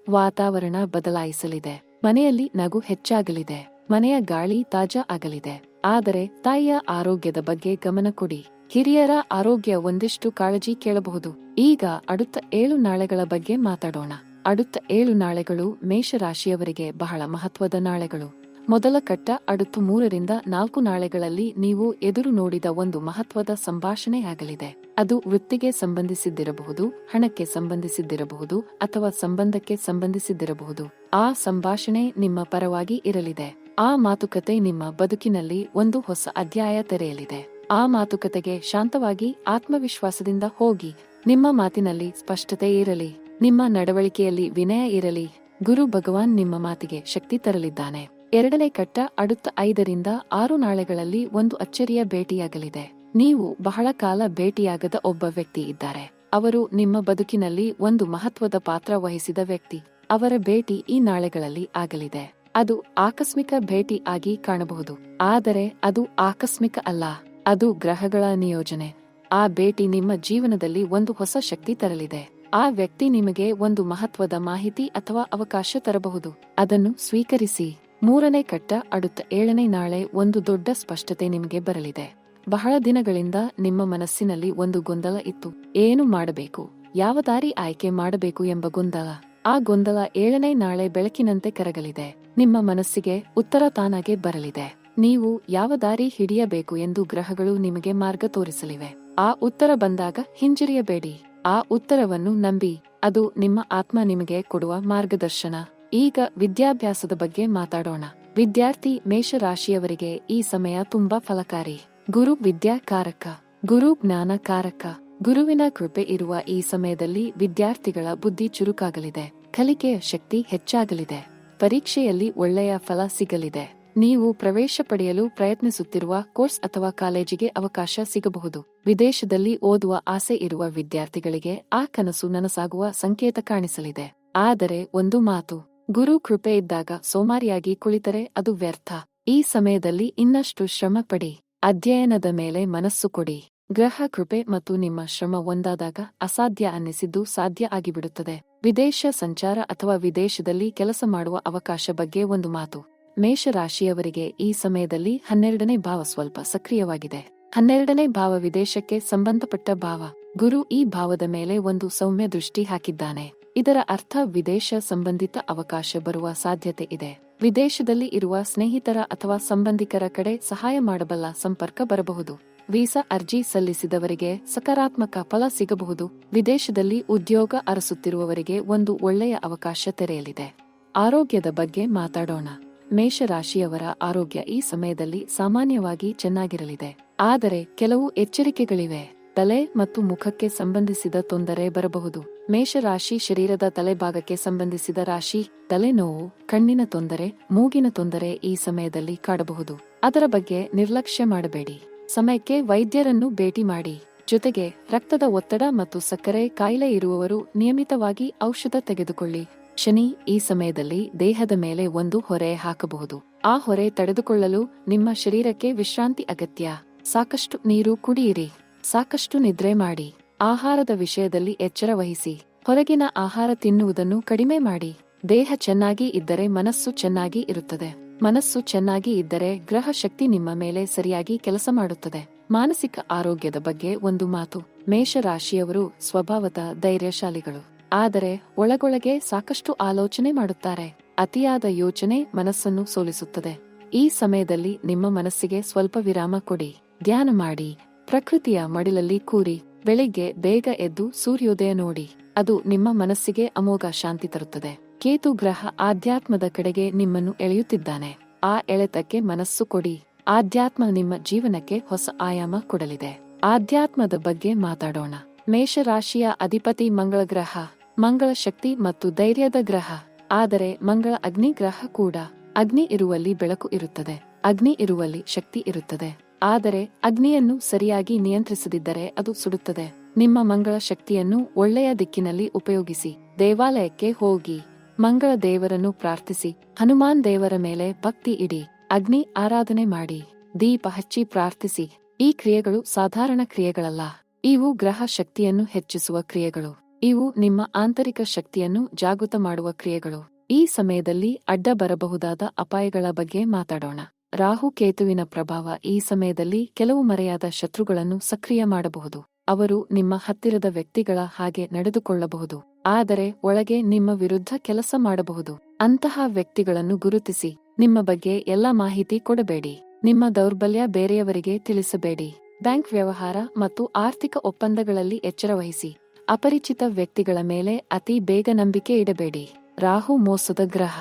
ವಾತಾವರಣ ಬದಲಾಯಿಸಲಿದೆ. ಮನೆಯಲ್ಲಿ ನಗು ಹೆಚ್ಚಾಗಲಿದೆ. ಮನೆಯ ಗಾಳಿ ತಾಜಾ ಆಗಲಿದೆ. ಆದರೆ ತಾಯಿಯ ಆರೋಗ್ಯದ ಬಗ್ಗೆ ಗಮನ ಕೊಡಿ. ಹಿರಿಯರ ಆರೋಗ್ಯ ಒಂದಿಷ್ಟು ಕಾಳಜಿ ಕೇಳಬಹುದು. ಈಗ அடுத்த 7 ನಾಳೆಗಳ ಬಗ್ಗೆ ಮಾತಾಡೋಣ. அடுத்த 7 ನಾಳೆಗಳು ಮೇಷರಾಶಿಯವರಿಗೆ ಬಹಳ ಮಹತ್ವದ ನಾಳೆಗಳು. ಮೊದಲ ಕಟ್ಟ அடுத்த 3 ರಿಂದ 4 ನಾಳೆಗಳಲ್ಲಿ ನೀವು ಎದುರು ನೋಡಿದ ಒಂದು ಮಹತ್ವದ ಸಂಭಾಷಣೆಯಾಗಲಿದೆ. ಅದು ವೃತ್ತಿಗೆ ಸಂಬಂಧಿಸಿದ್ದಿರಬಹುದು, ಹಣಕ್ಕೆ ಸಂಬಂಧಿಸಿದ್ದಿರಬಹುದು, ಅಥವಾ ಸಂಬಂಧಕ್ಕೆ ಸಂಬಂಧಿಸಿದ್ದಿರಬಹುದು. ಆ ಸಂಭಾಷಣೆ ನಿಮ್ಮ ಪರವಾಗಿ ಇರಲಿದೆ. ಆ ಮಾತುಕತೆ ನಿಮ್ಮ ಬದುಕಿನಲ್ಲಿ ಒಂದು ಹೊಸ ಅಧ್ಯಾಯ ತೆರೆಯಲಿದೆ. ಆ ಮಾತುಕತೆಗೆ ಶಾಂತವಾಗಿ ಆತ್ಮವಿಶ್ವಾಸದಿಂದ ಹೋಗಿ. ನಿಮ್ಮ ಮಾತಿನಲ್ಲಿ ಸ್ಪಷ್ಟತೆ ಇರಲಿ. ನಿಮ್ಮ ನಡವಳಿಕೆಯಲ್ಲಿ ವಿನಯ ಇರಲಿ. ಗುರು ಭಗವಾನ್ ನಿಮ್ಮ ಮಾತಿಗೆ ಶಕ್ತಿ ತರಲಿದ್ದಾನೆ. ಎರಡನೇ ಕಟ್ಟ அடுத்த 5 ರಿಂದ 6 ನಾಳೆಗಳಲ್ಲಿ ಒಂದು ಅಚ್ಚರಿಯ ಭೇಟಿಯಾಗಲಿದೆ. ನೀವು ಬಹಳ ಕಾಲ ಭೇಟಿಯಾಗದ ಒಬ್ಬ ವ್ಯಕ್ತಿ ಇದ್ದಾರೆ. ಅವರು ನಿಮ್ಮ ಬದುಕಿನಲ್ಲಿ ಒಂದು ಮಹತ್ವದ ಪಾತ್ರ ವಹಿಸಿದ ವ್ಯಕ್ತಿ. ಅವರ ಭೇಟಿ ಈ ನಾಳೆಗಳಲ್ಲಿ ಆಗಲಿದೆ. ಅದು ಆಕಸ್ಮಿಕ ಭೇಟಿ ಆಗಿ ಕಾಣಬಹುದು. ಆದರೆ ಅದು ಆಕಸ್ಮಿಕ ಅಲ್ಲ. ಅದು ಗ್ರಹಗಳ ನಿಯೋಜನೆ. ಆ ಭೇಟಿ ನಿಮ್ಮ ಜೀವನದಲ್ಲಿ ಒಂದು ಹೊಸ ಶಕ್ತಿ ತರಲಿದೆ. ಆ ವ್ಯಕ್ತಿ ನಿಮಗೆ ಒಂದು ಮಹತ್ವದ ಮಾಹಿತಿ ಅಥವಾ ಅವಕಾಶ ತರಬಹುದು. ಅದನ್ನು ಸ್ವೀಕರಿಸಿ. ಮೂರನೇ ಕಟ್ಟ அடுத்த 7ನೇ ನಾಳೆ ಒಂದು ದೊಡ್ಡ ಸ್ಪಷ್ಟತೆ ನಿಮಗೆ ಬರಲಿದೆ. ಬಹಳ ದಿನಗಳಿಂದ ನಿಮ್ಮ ಮನಸ್ಸಿನಲ್ಲಿ ಒಂದು ಗೊಂದಲ ಇತ್ತು. ಏನು ಮಾಡಬೇಕು, ಯಾವ ದಾರಿ ಆಯ್ಕೆ ಮಾಡಬೇಕು ಎಂಬ ಗೊಂದಲ. ಆ ಗೊಂದಲ 7ನೇ ನಾಳೆ ಬೆಳಕಿನಂತೆ ಕರಗಲಿದೆ. ನಿಮ್ಮ ಮನಸ್ಸಿಗೆ ಉತ್ತರ ತಾನಾಗೆ ಬರಲಿದೆ. ನೀವು ಯಾವ ದಾರಿ ಹಿಡಿಯಬೇಕು ಎಂದು ಗ್ರಹಗಳು ನಿಮಗೆ ಮಾರ್ಗ ತೋರಿಸಲಿವೆ. ಆ ಉತ್ತರ ಬಂದಾಗ ಹಿಂಜರಿಯಬೇಡಿ. ಆ ಉತ್ತರವನ್ನು ನಂಬಿ. ಅದು ನಿಮ್ಮ ಆತ್ಮ ನಿಮಗೆ ಕೊಡುವ ಮಾರ್ಗದರ್ಶನ. ಈಗ ವಿದ್ಯಾಭ್ಯಾಸದ ಬಗ್ಗೆ ಮಾತಾಡೋಣ. ವಿದ್ಯಾರ್ಥಿ ಮೇಷರಾಶಿಯವರಿಗೆ ಈ ಸಮಯ ತುಂಬಾ ಫಲಕಾರಿ. ಗುರು ವಿದ್ಯಾಕಾರಕ, ಗುರು ಜ್ಞಾನಕಾರಕ. ಗುರುವಿನ ಕೃಪೆ ಇರುವ ಈ ಸಮಯದಲ್ಲಿ ವಿದ್ಯಾರ್ಥಿಗಳ ಬುದ್ಧಿ ಚುರುಕಾಗಲಿದೆ. ಕಲಿಕೆಯ ಶಕ್ತಿ ಹೆಚ್ಚಾಗಲಿದೆ. ಪರೀಕ್ಷೆಯಲ್ಲಿ ಒಳ್ಳೆಯ ಫಲ ಸಿಗಲಿದೆ. ನೀವು ಪ್ರವೇಶ ಪಡೆಯಲು ಪ್ರಯತ್ನಿಸುತ್ತಿರುವ ಕೋರ್ಸ್ ಅಥವಾ ಕಾಲೇಜಿಗೆ ಅವಕಾಶ ಸಿಗಬಹುದು. ವಿದೇಶದಲ್ಲಿ ಓದುವ ಆಸೆ ಇರುವ ವಿದ್ಯಾರ್ಥಿಗಳಿಗೆ ಆ ಕನಸು ನನಸಾಗುವ ಸಂಕೇತ ಕಾಣಿಸಲಿದೆ. ಆದರೆ ಒಂದು ಮಾತು, ಗುರು ಕೃಪೆ ಇದ್ದಾಗ ಸೋಮಾರಿಯಾಗಿ ಕುಳಿತರೆ ಅದು ವ್ಯರ್ಥ. ಈ ಸಮಯದಲ್ಲಿ ಇನ್ನಷ್ಟು ಶ್ರಮ ಪಡಿ. ಅಧ್ಯಯನದ ಮೇಲೆ ಮನಸ್ಸು ಕೊಡಿ. ಗ್ರಹ ಕೃಪೆ ಮತ್ತು ನಿಮ್ಮ ಶ್ರಮ ಒಂದಾದಾಗ ಅಸಾಧ್ಯ ಅನ್ನಿಸಿದ್ದು ಸಾಧ್ಯ ಆಗಿಬಿಡುತ್ತದೆ. ವಿದೇಶ ಸಂಚಾರ ಅಥವಾ ವಿದೇಶದಲ್ಲಿ ಕೆಲಸ ಮಾಡುವ ಅವಕಾಶ ಬಗ್ಗೆ ಒಂದು ಮಾತು. ಮೇಷರಾಶಿಯವರಿಗೆ ಈ ಸಮಯದಲ್ಲಿ 12ನೇ ಭಾವ ಸ್ವಲ್ಪ ಸಕ್ರಿಯವಾಗಿದೆ. 12ನೇ ಭಾವ ವಿದೇಶಕ್ಕೆ ಸಂಬಂಧಪಟ್ಟ ಭಾವ. ಗುರು ಈ ಭಾವದ ಮೇಲೆ ಒಂದು ಸೌಮ್ಯ ದೃಷ್ಟಿ ಹಾಕಿದ್ದಾನೆ. ಇದರ ಅರ್ಥ ವಿದೇಶ ಸಂಬಂಧಿತ ಅವಕಾಶ ಬರುವ ಸಾಧ್ಯತೆ ಇದೆ. ವಿದೇಶದಲ್ಲಿ ಇರುವ ಸ್ನೇಹಿತರ ಅಥವಾ ಸಂಬಂಧಿಕರ ಕಡೆ ಸಹಾಯ ಮಾಡಬಲ್ಲ ಸಂಪರ್ಕ ಬರಬಹುದು. ವೀಸಾ ಅರ್ಜಿ ಸಲ್ಲಿಸಿದವರಿಗೆ ಸಕಾರಾತ್ಮಕ ಫಲ ಸಿಗಬಹುದು. ವಿದೇಶದಲ್ಲಿ ಉದ್ಯೋಗ ಅರಸುತ್ತಿರುವವರಿಗೆ ಒಂದು ಒಳ್ಳೆಯ ಅವಕಾಶ ತೆರೆಯಲಿದೆ. ಆರೋಗ್ಯದ ಬಗ್ಗೆ ಮಾತಾಡೋಣ. ಮೇಷರಾಶಿಯವರ ಆರೋಗ್ಯ ಈ ಸಮಯದಲ್ಲಿ ಸಾಮಾನ್ಯವಾಗಿ ಚೆನ್ನಾಗಿರಲಿದೆ. ಆದರೆ ಕೆಲವು ಎಚ್ಚರಿಕೆಗಳಿವೆ. ತಲೆ ಮತ್ತು ಮುಖಕ್ಕೆ ಸಂಬಂಧಿಸಿದ ತೊಂದರೆ ಬರಬಹುದು. ಮೇಷರಾಶಿ ಶರೀರದ ತಲೆಭಾಗಕ್ಕೆ ಸಂಬಂಧಿಸಿದ ರಾಶಿ. ತಲೆನೋವು, ಕಣ್ಣಿನ ತೊಂದರೆ, ಮೂಗಿನ ತೊಂದರೆ ಈ ಸಮಯದಲ್ಲಿ ಕಾಡಬಹುದು. ಅದರ ಬಗ್ಗೆ ನಿರ್ಲಕ್ಷ್ಯ ಮಾಡಬೇಡಿ. ಸಮಯಕ್ಕೆ ವೈದ್ಯರನ್ನು ಭೇಟಿ ಮಾಡಿ. ಜೊತೆಗೆ ರಕ್ತದ ಒತ್ತಡ ಮತ್ತು ಸಕ್ಕರೆ ಕಾಯಿಲೆ ಇರುವವರು ನಿಯಮಿತವಾಗಿ ಔಷಧ ತೆಗೆದುಕೊಳ್ಳಿ. ಶನಿ ಈ ಸಮಯದಲ್ಲಿ ದೇಹದ ಮೇಲೆ ಒಂದು ಹೊರೆ ಹಾಕಬಹುದು. ಆ ಹೊರೆ ತಡೆದುಕೊಳ್ಳಲು ನಿಮ್ಮ ಶರೀರಕ್ಕೆ ವಿಶ್ರಾಂತಿ ಅಗತ್ಯ. ಸಾಕಷ್ಟು ನೀರು ಕುಡಿಯಿರಿ. ಸಾಕಷ್ಟು ನಿದ್ರೆ ಮಾಡಿ. ಆಹಾರದ ವಿಷಯದಲ್ಲಿ ಎಚ್ಚರ ವಹಿಸಿ. ಹೊರಗಿನ ಆಹಾರ ತಿನ್ನುವುದನ್ನು ಕಡಿಮೆ ಮಾಡಿ. ದೇಹ ಚೆನ್ನಾಗಿ ಇದ್ದರೆ ಮನಸ್ಸು ಚೆನ್ನಾಗಿ ಇರುತ್ತದೆ. ಮನಸ್ಸು ಚೆನ್ನಾಗಿ ಇದ್ದರೆ ಗ್ರಹ ಶಕ್ತಿ ನಿಮ್ಮ ಮೇಲೆ ಸರಿಯಾಗಿ ಕೆಲಸ ಮಾಡುತ್ತದೆ. ಮಾನಸಿಕ ಆರೋಗ್ಯದ ಬಗ್ಗೆ ಒಂದು ಮಾತು. ಮೇಷರಾಶಿಯವರು ಸ್ವಭಾವತಃ ಧೈರ್ಯಶಾಲಿಗಳು. ಆದರೆ ಒಳಗೊಳಗೆ ಸಾಕಷ್ಟು ಆಲೋಚನೆ ಮಾಡುತ್ತಾರೆ. ಅತಿಯಾದ ಯೋಚನೆ ಮನಸ್ಸನ್ನು ಸೋಲಿಸುತ್ತದೆ. ಈ ಸಮಯದಲ್ಲಿ ನಿಮ್ಮ ಮನಸ್ಸಿಗೆ ಸ್ವಲ್ಪ ವಿರಾಮ ಕೊಡಿ. ಧ್ಯಾನ ಮಾಡಿ. ಪ್ರಕೃತಿಯ ಮಡಿಲಲ್ಲಿ ಕೂರಿ. ಬೆಳಿಗ್ಗೆ ಬೇಗ ಎದ್ದು ಸೂರ್ಯೋದಯ ನೋಡಿ. ಅದು ನಿಮ್ಮ ಮನಸ್ಸಿಗೆ ಅಮೋಘ ಶಾಂತಿ ತರುತ್ತದೆ. ಕೇತು ಗ್ರಹ ಆಧ್ಯಾತ್ಮದ ಕಡೆಗೆ ನಿಮ್ಮನ್ನು ಎಳೆಯುತ್ತಿದ್ದಾನೆ. ಆ ಎಳೆತಕ್ಕೆ ಮನಸ್ಸು ಕೊಡಿ. ಆಧ್ಯಾತ್ಮ ನಿಮ್ಮ ಜೀವನಕ್ಕೆ ಹೊಸ ಆಯಾಮ ಕೊಡಲಿದೆ. ಆಧ್ಯಾತ್ಮದ ಬಗ್ಗೆ ಮಾತಾಡೋಣ. ಮೇಷರಾಶಿಯ ಅಧಿಪತಿ ಮಂಗಳ ಗ್ರಹ. ಮಂಗಳ ಶಕ್ತಿ ಮತ್ತು ಧೈರ್ಯದ ಗ್ರಹ. ಆದರೆ ಮಂಗಳ ಅಗ್ನಿ ಗ್ರಹ ಕೂಡ. ಅಗ್ನಿ ಇರುವಲ್ಲಿ ಬೆಳಕು ಇರುತ್ತದೆ. ಅಗ್ನಿ ಇರುವಲ್ಲಿ ಶಕ್ತಿ ಇರುತ್ತದೆ. ಆದರೆ ಅಗ್ನಿಯನ್ನು ಸರಿಯಾಗಿ ನಿಯಂತ್ರಿಸದಿದ್ದರೆ ಅದು ಸುಡುತ್ತದೆ. ನಿಮ್ಮ ಮಂಗಳ ಶಕ್ತಿಯನ್ನು ಒಳ್ಳೆಯ ದಿಕ್ಕಿನಲ್ಲಿ ಉಪಯೋಗಿಸಿ. ದೇವಾಲಯಕ್ಕೆ ಹೋಗಿ. ಮಂಗಳ ದೇವರನ್ನು ಪ್ರಾರ್ಥಿಸಿ. ಹನುಮಾನ್ ದೇವರ ಮೇಲೆ ಭಕ್ತಿ ಇಡಿ. ಅಗ್ನಿ ಆರಾಧನೆ ಮಾಡಿ. ದೀಪ ಹಚ್ಚಿ ಪ್ರಾರ್ಥಿಸಿ. ಈ ಕ್ರಿಯೆಗಳು ಸಾಧಾರಣ ಕ್ರಿಯೆಗಳಲ್ಲ. ಇವು ಗ್ರಹ ಶಕ್ತಿಯನ್ನು ಹೆಚ್ಚಿಸುವ ಕ್ರಿಯೆಗಳು. ಇವು ನಿಮ್ಮ ಆಂತರಿಕ ಶಕ್ತಿಯನ್ನು ಜಾಗೃತ ಮಾಡುವ ಕ್ರಿಯೆಗಳು. ಈ ಸಮಯದಲ್ಲಿ ಅಡ್ಡ ಬರಬಹುದಾದ ಅಪಾಯಗಳ ಬಗ್ಗೆ ಮಾತಾಡೋಣ. ರಾಹು ಕೇತುವಿನ ಪ್ರಭಾವ ಈ ಸಮಯದಲ್ಲಿ ಕೆಲವು ಮರೆಯಾದ ಶತ್ರುಗಳನ್ನು ಸಕ್ರಿಯ ಮಾಡಬಹುದು. ಅವರು ನಿಮ್ಮ ಹತ್ತಿರದ ವ್ಯಕ್ತಿಗಳ ಹಾಗೆ ನಡೆದುಕೊಳ್ಳಬಹುದು. ಆದರೆ ಒಳಗೆ ನಿಮ್ಮ ವಿರುದ್ಧ ಕೆಲಸ ಮಾಡಬಹುದು. ಅಂತಹ ವ್ಯಕ್ತಿಗಳನ್ನು ಗುರುತಿಸಿ. ನಿಮ್ಮ ಬಗ್ಗೆ ಎಲ್ಲ ಮಾಹಿತಿ ಕೊಡಬೇಡಿ. ನಿಮ್ಮ ದೌರ್ಬಲ್ಯ ಬೇರೆಯವರಿಗೆ ತಿಳಿಸಬೇಡಿ. ಬ್ಯಾಂಕ್ ವ್ಯವಹಾರ ಮತ್ತು ಆರ್ಥಿಕ ಒಪ್ಪಂದಗಳಲ್ಲಿ ಎಚ್ಚರ ವಹಿಸಿ. ಅಪರಿಚಿತ ವ್ಯಕ್ತಿಗಳ ಮೇಲೆ ಅತಿ ಬೇಗ ನಂಬಿಕೆ ಇಡಬೇಡಿ. ರಾಹು ಮೋಸದ ಗ್ರಹ.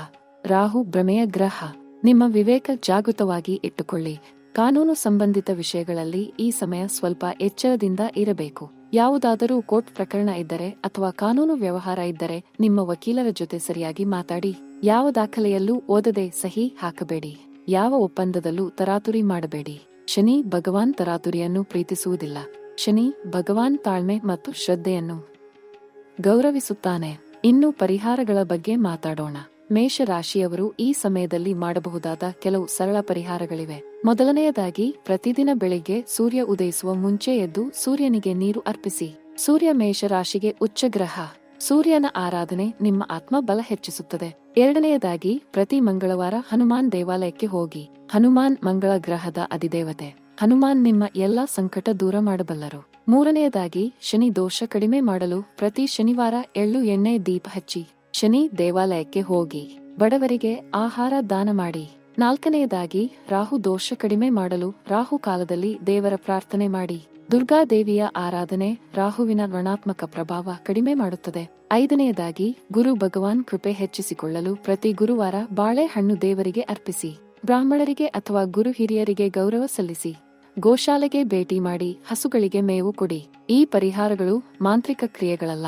ರಾಹು ಭ್ರಮೆಯ ಗ್ರಹ. ನಿಮ್ಮ ವಿವೇಕ ಜಾಗೃತವಾಗಿ ಇಟ್ಟುಕೊಳ್ಳಿ. ಕಾನೂನು ಸಂಬಂಧಿತ ವಿಷಯಗಳಲ್ಲಿ ಈ ಸಮಯ ಸ್ವಲ್ಪ ಎಚ್ಚರದಿಂದ ಇರಬೇಕು. ಯಾವುದಾದರೂ ಕೋರ್ಟ್ ಪ್ರಕರಣ ಇದ್ದರೆ ಅಥವಾ ಕಾನೂನು ವ್ಯವಹಾರ ಇದ್ದರೆ ನಿಮ್ಮ ವಕೀಲರ ಜೊತೆ ಸರಿಯಾಗಿ ಮಾತಾಡಿ. ಯಾವ ದಾಖಲೆಯಲ್ಲೂ ಓದದೆ ಸಹಿ ಹಾಕಬೇಡಿ. ಯಾವ ಒಪ್ಪಂದದಲ್ಲೂ ತರಾತುರಿ ಮಾಡಬೇಡಿ. ಶನಿ ಭಗವಾನ್ ತರಾತುರಿಯನ್ನು ಪ್ರೀತಿಸುವುದಿಲ್ಲ. ಶನಿ ಭಗವಾನ್ ತಾಳ್ಮೆ ಮತ್ತು ಶ್ರದ್ಧೆಯನ್ನು ಗೌರವಿಸುತ್ತಾನೆ. ಇನ್ನು ಪರಿಹಾರಗಳ ಬಗ್ಗೆ ಮಾತಾಡೋಣ. ಮೇಷರಾಶಿಯವರು ಈ ಸಮಯದಲ್ಲಿ ಮಾಡಬಹುದಾದ ಕೆಲವು ಸರಳ ಪರಿಹಾರಗಳಿವೆ. ಮೊದಲನೆಯದಾಗಿ ಪ್ರತಿದಿನ ಬೆಳಿಗ್ಗೆ ಸೂರ್ಯ ಉದಯಿಸುವ ಮುಂಚೆ ಎದ್ದು ಸೂರ್ಯನಿಗೆ ನೀರು ಅರ್ಪಿಸಿ. ಸೂರ್ಯ ಮೇಷರಾಶಿಗೆ ಉಚ್ಚಗ್ರಹ. ಸೂರ್ಯನ ಆರಾಧನೆ ನಿಮ್ಮ ಆತ್ಮಬಲ ಹೆಚ್ಚಿಸುತ್ತದೆ. ಎರಡನೆಯದಾಗಿ ಪ್ರತಿ ಮಂಗಳವಾರ ಹನುಮಾನ್ ದೇವಾಲಯಕ್ಕೆ ಹೋಗಿ. ಹನುಮಾನ್ ಮಂಗಳ ಗ್ರಹದ ಅಧಿದೇವತೆ. ಹನುಮಾನ್ ನಿಮ್ಮ ಎಲ್ಲಾ ಸಂಕಟ ದೂರ ಮಾಡಬಲ್ಲರು. ಮೂರನೆಯದಾಗಿ ಶನಿ ದೋಷ ಕಡಿಮೆ ಮಾಡಲು ಪ್ರತಿ ಶನಿವಾರ ಎಳ್ಳು ಎಣ್ಣೆ ದೀಪ ಹಚ್ಚಿ. ಶನಿ ದೇವಾಲಯಕ್ಕೆ ಹೋಗಿ ಬಡವರಿಗೆ ಆಹಾರ ದಾನ ಮಾಡಿ. 4ನೇದಾಗಿ ರಾಹು ದೋಷ ಕಡಿಮೆ ಮಾಡಲು ರಾಹು ಕಾಲದಲ್ಲಿ ದೇವರ ಪ್ರಾರ್ಥನೆ ಮಾಡಿ. ದುರ್ಗಾದೇವಿಯ ಆರಾಧನೆ ರಾಹುವಿನ ಋಣಾತ್ಮಕ ಪ್ರಭಾವ ಕಡಿಮೆ ಮಾಡುತ್ತದೆ. 5ನೇದಾಗಿ ಗುರು ಭಗವಾನ್ ಕೃಪೆ ಹೆಚ್ಚಿಸಿಕೊಳ್ಳಲು ಪ್ರತಿ ಗುರುವಾರ ಬಾಳೆಹಣ್ಣು ದೇವರಿಗೆ ಅರ್ಪಿಸಿ. ಬ್ರಾಹ್ಮಣರಿಗೆ ಅಥವಾ ಗುರು ಹಿರಿಯರಿಗೆ ಗೌರವ ಸಲ್ಲಿಸಿ. ಗೋಶಾಲೆಗೆ ಭೇಟಿ ಮಾಡಿ ಹಸುಗಳಿಗೆ ಮೇವು ಕೊಡಿ. ಈ ಪರಿಹಾರಗಳು ಮಾಂತ್ರಿಕ ಕ್ರಿಯೆಗಳಲ್ಲ,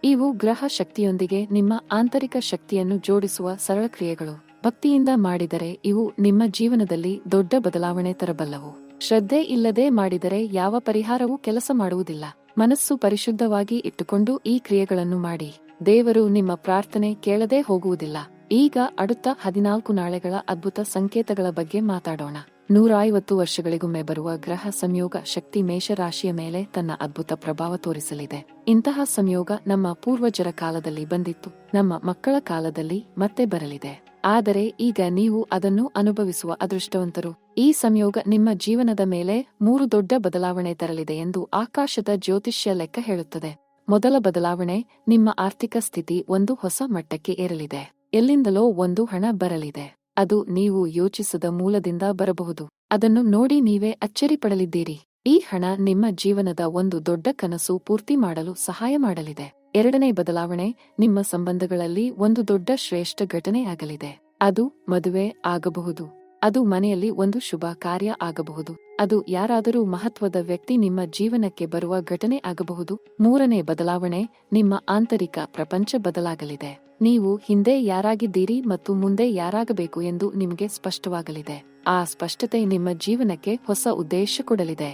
ಇವು ಗ್ರಹ ಶಕ್ತಿಯೊಂದಿಗೆ ನಿಮ್ಮ ಆಂತರಿಕ ಶಕ್ತಿಯನ್ನು ಜೋಡಿಸುವ ಸರಳ ಕ್ರಿಯೆಗಳು. ಭಕ್ತಿಯಿಂದ ಮಾಡಿದರೆ ಇವು ನಿಮ್ಮ ಜೀವನದಲ್ಲಿ ದೊಡ್ಡ ಬದಲಾವಣೆ ತರಬಲ್ಲವು. ಶ್ರದ್ಧೆ ಇಲ್ಲದೆ ಮಾಡಿದರೆ ಯಾವ ಪರಿಹಾರವೂ ಕೆಲಸ ಮಾಡುವುದಿಲ್ಲ. ಮನಸ್ಸು ಪರಿಶುದ್ಧವಾಗಿ ಇಟ್ಟುಕೊಂಡು ಈ ಕ್ರಿಯೆಗಳನ್ನು ಮಾಡಿ. ದೇವರು ನಿಮ್ಮ ಪ್ರಾರ್ಥನೆ ಕೇಳದೆ ಹೋಗುವುದಿಲ್ಲ. ಈಗ அடுத்த 14 ನಾಳೆಗಳ ಅದ್ಭುತ ಸಂಕೇತಗಳ ಬಗ್ಗೆ ಮಾತಾಡೋಣ. 150 ವರ್ಷಗಳಿಗೊಮ್ಮೆ ಬರುವ ಗ್ರಹ ಸಂಯೋಗ ಶಕ್ತಿ ಮೇಷರಾಶಿಯ ಮೇಲೆ ತನ್ನ ಅದ್ಭುತ ಪ್ರಭಾವ ತೋರಿಸಲಿದೆ. ಇಂತಹ ಸಂಯೋಗ ನಮ್ಮ ಪೂರ್ವಜರ ಕಾಲದಲ್ಲಿ ಬಂದಿತ್ತು, ನಮ್ಮ ಮಕ್ಕಳ ಕಾಲದಲ್ಲಿ ಮತ್ತೆ ಬರಲಿದೆ. ಆದರೆ ಈಗ ನೀವು ಅದನ್ನು ಅನುಭವಿಸುವ ಅದೃಷ್ಟವಂತರು. ಈ ಸಂಯೋಗ ನಿಮ್ಮ ಜೀವನದ ಮೇಲೆ 3 ದೊಡ್ಡ ಬದಲಾವಣೆ ತರಲಿದೆ ಎಂದು ಆಕಾಶದ ಜ್ಯೋತಿಷ್ಯ ಲೆಕ್ಕ ಹೇಳುತ್ತದೆ. ಮೊದಲ ಬದಲಾವಣೆ, ನಿಮ್ಮ ಆರ್ಥಿಕ ಸ್ಥಿತಿ ಒಂದು ಹೊಸ ಮಟ್ಟಕ್ಕೆ ಏರಲಿದೆ. ಎಲ್ಲಿಂದಲೋ ಒಂದು ಹಣ ಬರಲಿದೆ. ಅದು ನೀವು ಯೋಚಿಸದ ಮೂಲದಿಂದ ಬರಬಹುದು. ಅದನ್ನು ನೋಡಿ ನೀವೇ ಅಚ್ಚರಿ ಪಡಲಿದ್ದೀರಿ. ಈ ಹಣ ನಿಮ್ಮ ಜೀವನದ ಒಂದು ದೊಡ್ಡ ಕನಸು ಪೂರ್ತಿ ಮಾಡಲು ಸಹಾಯ ಮಾಡಲಿದೆ. 2ನೇ ಬದಲಾವಣೆ, ನಿಮ್ಮ ಸಂಬಂಧಗಳಲ್ಲಿ ಒಂದು ದೊಡ್ಡ ಶ್ರೇಷ್ಠ ಘಟನೆ ಆಗಲಿದೆ. ಅದು ಮದುವೆ ಆಗಬಹುದು, ಅದು ಮನೆಯಲ್ಲಿ ಒಂದು ಶುಭ ಕಾರ್ಯ ಆಗಬಹುದು, ಅದು ಯಾರಾದರೂ ಮಹತ್ವದ ವ್ಯಕ್ತಿ ನಿಮ್ಮ ಜೀವನಕ್ಕೆ ಬರುವ ಘಟನೆ ಆಗಬಹುದು. 3ನೇ ಬದಲಾವಣೆ, ನಿಮ್ಮ ಆಂತರಿಕ ಪ್ರಪಂಚ ಬದಲಾಗಲಿದೆ. ನೀವು ಹಿಂದೆ ಯಾರಾಗಿದ್ದೀರಿ ಮತ್ತು ಮುಂದೆ ಯಾರಾಗಬೇಕು ಎಂದು ನಿಮಗೆ ಸ್ಪಷ್ಟವಾಗಲಿದೆ. ಆ ಸ್ಪಷ್ಟತೆ ನಿಮ್ಮ ಜೀವನಕ್ಕೆ ಹೊಸ ಉದ್ದೇಶ ಕೊಡಲಿದೆ.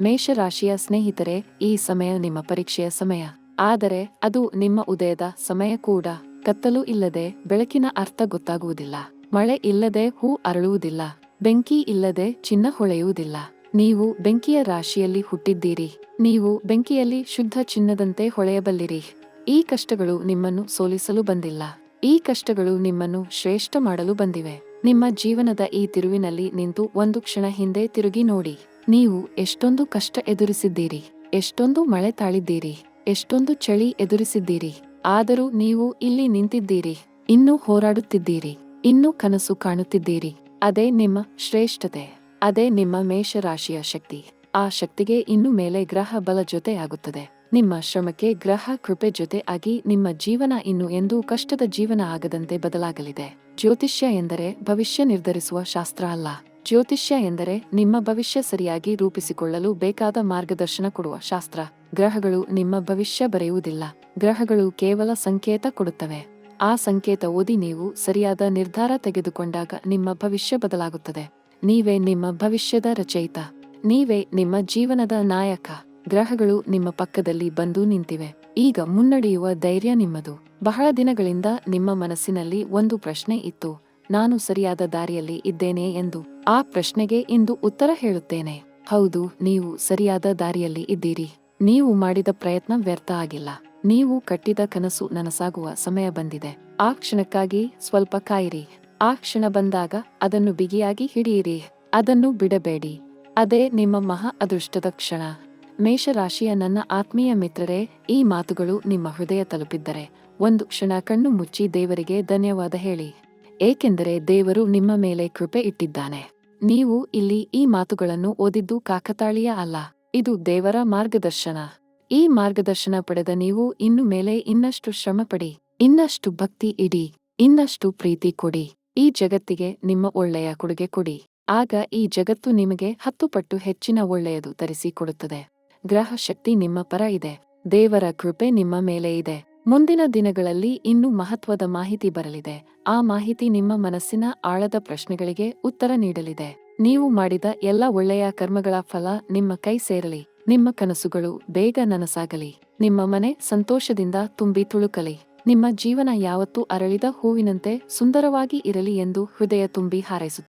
ಮೇಷರಾಶಿಯ ಸ್ನೇಹಿತರೆ, ಈ ಸಮಯ ನಿಮ್ಮ ಪರೀಕ್ಷೆಯ ಸಮಯ. ಆದರೆ ಅದು ನಿಮ್ಮ ಉದಯದ ಸಮಯ ಕೂಡ. ಕತ್ತಲು ಇಲ್ಲದೆ ಬೆಳಕಿನ ಅರ್ಥ ಗೊತ್ತಾಗುವುದಿಲ್ಲ. ಮಳೆ ಇಲ್ಲದೆ ಹೂ ಅರಳುವುದಿಲ್ಲ. ಬೆಂಕಿ ಇಲ್ಲದೆ ಚಿನ್ನ ಹೊಳೆಯುವುದಿಲ್ಲ. ನೀವು ಬೆಂಕಿಯ ರಾಶಿಯಲ್ಲಿ ಹುಟ್ಟಿದ್ದೀರಿ. ನೀವು ಬೆಂಕಿಯಲ್ಲಿ ಶುದ್ಧ ಚಿನ್ನದಂತೆ ಹೊಳೆಯಬಲ್ಲಿರಿ. ಈ ಕಷ್ಟಗಳು ನಿಮ್ಮನ್ನು ಸೋಲಿಸಲು ಬಂದಿಲ್ಲ. ಈ ಕಷ್ಟಗಳು ನಿಮ್ಮನ್ನು ಶ್ರೇಷ್ಠ ಮಾಡಲು ಬಂದಿವೆ. ನಿಮ್ಮ ಜೀವನದ ಈ ತಿರುವಿನಲ್ಲಿ ನಿಂತು ಒಂದು ಕ್ಷಣ ಹಿಂದೆ ತಿರುಗಿ ನೋಡಿ. ನೀವು ಎಷ್ಟೊಂದು ಕಷ್ಟ ಎದುರಿಸಿದ್ದೀರಿ, ಎಷ್ಟೊಂದು ಮಳೆ ತಾಳಿದ್ದೀರಿ, ಎಷ್ಟೊಂದು ಚಳಿ ಎದುರಿಸಿದ್ದೀರಿ. ಆದರೂ ನೀವು ಇಲ್ಲಿ ನಿಂತಿದ್ದೀರಿ, ಇನ್ನೂ ಹೋರಾಡುತ್ತಿದ್ದೀರಿ, ಇನ್ನೂ ಕನಸು ಕಾಣುತ್ತಿದ್ದೀರಿ. ಅದೇ ನಿಮ್ಮ ಶ್ರೇಷ್ಠತೆ, ಅದೇ ನಿಮ್ಮ ಮೇಷರಾಶಿಯ ಶಕ್ತಿ. ಆ ಶಕ್ತಿಗೆ ಇನ್ನು ಮೇಲೆ ಗ್ರಹ ಬಲ ಜೊತೆ ಆಗುತ್ತದೆ. ನಿಮ್ಮ ಶ್ರಮಕ್ಕೆ ಗ್ರಹ ಕೃಪೆ ಜೊತೆ ಆಗಿ ನಿಮ್ಮ ಜೀವನ ಇನ್ನು ಎಂದೂ ಕಷ್ಟದ ಜೀವನ ಆಗದಂತೆ ಬದಲಾಗಲಿದೆ. ಜ್ಯೋತಿಷ್ಯ ಎಂದರೆ ಭವಿಷ್ಯ ನಿರ್ಧರಿಸುವ ಶಾಸ್ತ್ರ ಅಲ್ಲ. ಜ್ಯೋತಿಷ್ಯ ಎಂದರೆ ನಿಮ್ಮ ಭವಿಷ್ಯ ಸರಿಯಾಗಿ ರೂಪಿಸಿಕೊಳ್ಳಲು ಬೇಕಾದ ಮಾರ್ಗದರ್ಶನ ಕೊಡುವ ಶಾಸ್ತ್ರ. ಗ್ರಹಗಳು ನಿಮ್ಮ ಭವಿಷ್ಯ ಬರೆಯುವುದಿಲ್ಲ. ಗ್ರಹಗಳು ಕೇವಲ ಸಂಕೇತ ಕೊಡುತ್ತವೆ. ಆ ಸಂಕೇತ ಓದಿ ನೀವು ಸರಿಯಾದ ನಿರ್ಧಾರ ತೆಗೆದುಕೊಂಡಾಗ ನಿಮ್ಮ ಭವಿಷ್ಯ ಬದಲಾಗುತ್ತದೆ. ನೀವೇ ನಿಮ್ಮ ಭವಿಷ್ಯದ ರಚಯಿತ. ನೀವೇ ನಿಮ್ಮ ಜೀವನದ ನಾಯಕ. ಗ್ರಹಗಳು ನಿಮ್ಮ ಪಕ್ಕದಲ್ಲಿ ಬಂದು ನಿಂತಿವೆ. ಈಗ ಮುನ್ನಡೆಯುವ ಧೈರ್ಯ ನಿಮ್ಮದು. ಬಹಳ ದಿನಗಳಿಂದ ನಿಮ್ಮ ಮನಸ್ಸಿನಲ್ಲಿ ಒಂದು ಪ್ರಶ್ನೆ ಇತ್ತು, ನಾನು ಸರಿಯಾದ ದಾರಿಯಲ್ಲಿ ಇದ್ದೇನೆ ಎಂದು. ಆ ಪ್ರಶ್ನೆಗೆ ಇಂದು ಉತ್ತರ ಹೇಳುತ್ತೇನೆ. ಹೌದು, ನೀವು ಸರಿಯಾದ ದಾರಿಯಲ್ಲಿ ಇದ್ದೀರಿ. ನೀವು ಮಾಡಿದ ಪ್ರಯತ್ನ ವ್ಯರ್ಥ ಆಗಿಲ್ಲ. ನೀವು ಕಟ್ಟಿದ ಕನಸು ನನಸಾಗುವ ಸಮಯ ಬಂದಿದೆ. ಆ ಕ್ಷಣಕ್ಕಾಗಿ ಸ್ವಲ್ಪ ಕಾಯಿರಿ. ಆ ಕ್ಷಣ ಬಂದಾಗ ಅದನ್ನು ಬಿಗಿಯಾಗಿ ಹಿಡಿಯಿರಿ. ಅದನ್ನು ಬಿಡಬೇಡಿ. ಅದೇ ನಿಮ್ಮ ಮಹಾ ಅದೃಷ್ಟದ ಕ್ಷಣ. ಮೇಷರಾಶಿಯ ನನ್ನ ಆತ್ಮೀಯ ಮಿತ್ರರೇ, ಈ ಮಾತುಗಳು ನಿಮ್ಮ ಹೃದಯ ತಲುಪಿದ್ದರೆ ಒಂದು ಕ್ಷಣ ಕಣ್ಣು ಮುಚ್ಚಿ ದೇವರಿಗೆ ಧನ್ಯವಾದ ಹೇಳಿ. ಏಕೆಂದರೆ ದೇವರು ನಿಮ್ಮ ಮೇಲೆ ಕೃಪೆ ಇಟ್ಟಿದ್ದಾನೆ. ನೀವು ಇಲ್ಲಿ ಈ ಮಾತುಗಳನ್ನು ಓದಿದ್ದು ಕಾಕತಾಳೀಯ ಅಲ್ಲ, ಇದು ದೇವರ ಮಾರ್ಗದರ್ಶನ. ಈ ಮಾರ್ಗದರ್ಶನ ಪಡೆದ ನೀವು ಇನ್ನು ಮೇಲೆ ಇನ್ನಷ್ಟು ಶ್ರಮಪಡಿ, ಇನ್ನಷ್ಟು ಭಕ್ತಿ ಇಡಿ, ಇನ್ನಷ್ಟು ಪ್ರೀತಿ ಕೊಡಿ. ಈ ಜಗತ್ತಿಗೆ ನಿಮ್ಮ ಒಳ್ಳೆಯ ಕೊಡುಗೆ ಕೊಡಿ. ಆಗ ಈ ಜಗತ್ತು ನಿಮಗೆ 10 ಪಟ್ಟು ಹೆಚ್ಚಿನ ಒಳ್ಳೆಯದು ತರಿಸಿ ಕೊಡುತ್ತದೆ. ಗ್ರಹ ಶಕ್ತಿ ನಿಮ್ಮ ಪರ ಇದೆ. ದೇವರ ಕೃಪೆ ನಿಮ್ಮ ಮೇಲೆ ಇದೆ. ಮುಂದಿನ ದಿನಗಳಲ್ಲಿ ಇನ್ನೂ ಮಹತ್ವದ ಮಾಹಿತಿ ಬರಲಿದೆ. ಆ ಮಾಹಿತಿ ನಿಮ್ಮ ಮನಸ್ಸಿನ ಆಳದ ಪ್ರಶ್ನೆಗಳಿಗೆ ಉತ್ತರ ನೀಡಲಿದೆ. ನೀವು ಮಾಡಿದ ಎಲ್ಲ ಒಳ್ಳೆಯ ಕರ್ಮಗಳ ಫಲ ನಿಮ್ಮ ಕೈ ಸೇರಲಿ. ನಿಮ್ಮ ಕನಸುಗಳು ಬೇಗ ನನಸಾಗಲಿ. ನಿಮ್ಮ ಮನೆ ಸಂತೋಷದಿಂದ ತುಂಬಿ ತುಳುಕಲಿ. ನಿಮ್ಮ ಜೀವನ ಯಾವತ್ತೂ ಅರಳಿದ ಹೂವಿನಂತೆ ಸುಂದರವಾಗಿ ಇರಲಿ ಎಂದು ಹೃದಯ ತುಂಬಿ ಹಾರೈಸುತ್ತೇನೆ.